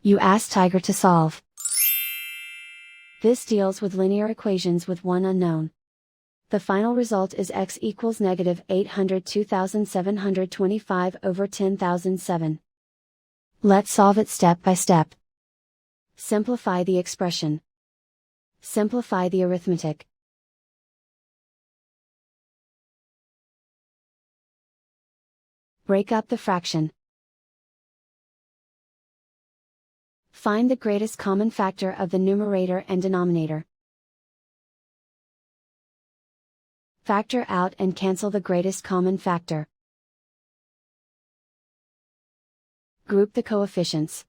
You ask Tiger to solve. This deals with linear equations with one unknown. The final result is x equals negative 802,725 over 10,007. Let's solve it step by step. Simplify the expression. Simplify the arithmetic. Break up the fraction. Find the greatest common factor of the numerator and denominator. Factor out and cancel the greatest common factor. Group the coefficients.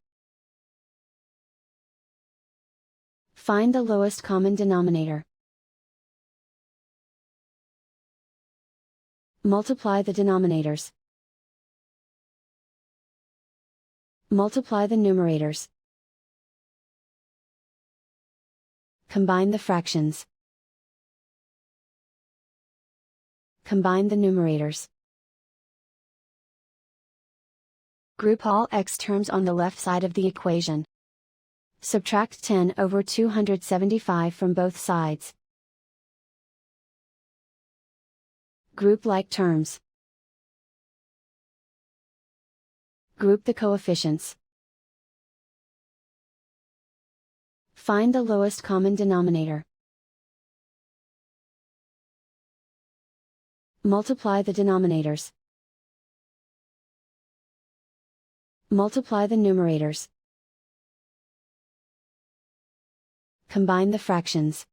Find the lowest common denominator. Multiply the denominators. Multiply the numerators. Combine the fractions. Combine the numerators. Group all x terms on the left side of the equation. Subtract 10 over 275 from both sides. Group like terms. Group the coefficients. Find the lowest common denominator. Multiply the denominators. Multiply the numerators. Combine the fractions.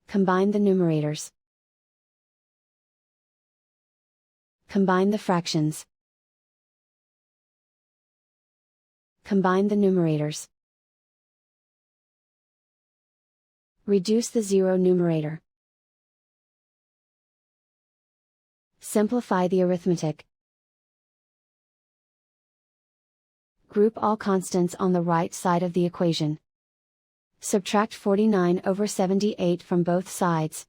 Combine the numerators. Combine the fractions. Combine the numerators. Reduce the zero numerator. Simplify the arithmetic. Group all constants on the right side of the equation. Subtract 49 over 78 from both sides.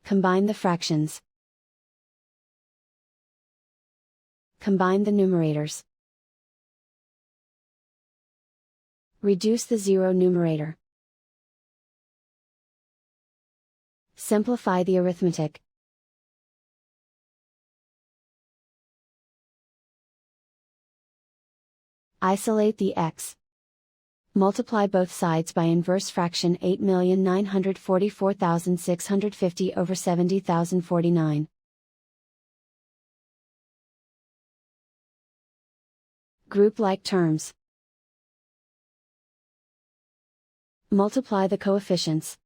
Combine the fractions. Combine the numerators. Reduce the zero numerator. Simplify the arithmetic. Isolate the x. Multiply both sides by inverse fraction 8,944,650 over 70,049. Group like terms. Multiply the coefficients.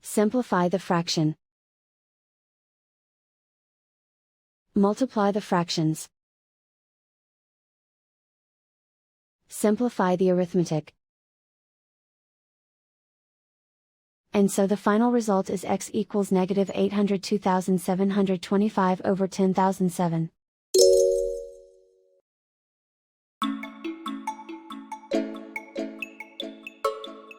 Simplify the fraction. Multiply the fractions. Simplify the arithmetic. And so the final result is x equals negative 802,725 over 10,007.